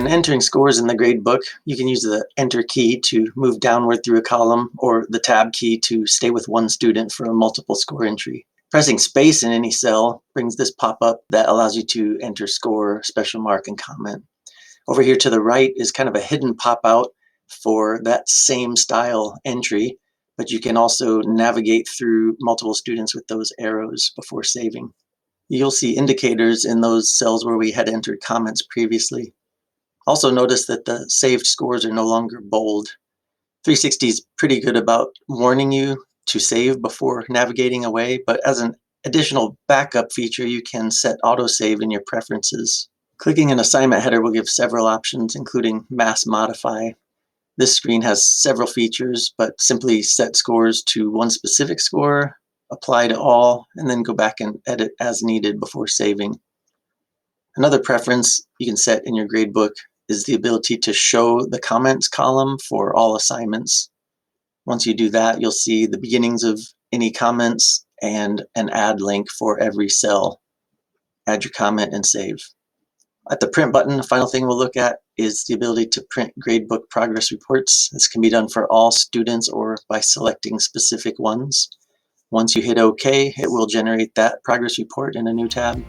When entering scores in the gradebook, you can use the Enter key to move downward through a column or the Tab key to stay with one student for a multiple score entry. Pressing space in any cell brings this pop-up that allows you to enter score, special mark, and comment. Over here to the right is kind of a hidden pop-out for that same style entry, but you can also navigate through multiple students with those arrows before saving. You'll see indicators in those cells where we had entered comments previously. Also notice that the saved scores are no longer bold. 360 is pretty good about warning you to save before navigating away, but as an additional backup feature, you can set autosave in your preferences. Clicking an assignment header will give several options, including mass modify. This screen has several features, but simply set scores to one specific score, apply to all, and then go back and edit as needed before saving. Another preference you can set in your gradebook is the ability to show the comments column for all assignments. Once you do that, you'll see the beginnings of any comments and an add link for every cell. Add your comment and save. At the print button, the final thing we'll look at is the ability to print gradebook progress reports. This can be done for all students or by selecting specific ones. Once you hit OK, it will generate that progress report in a new tab.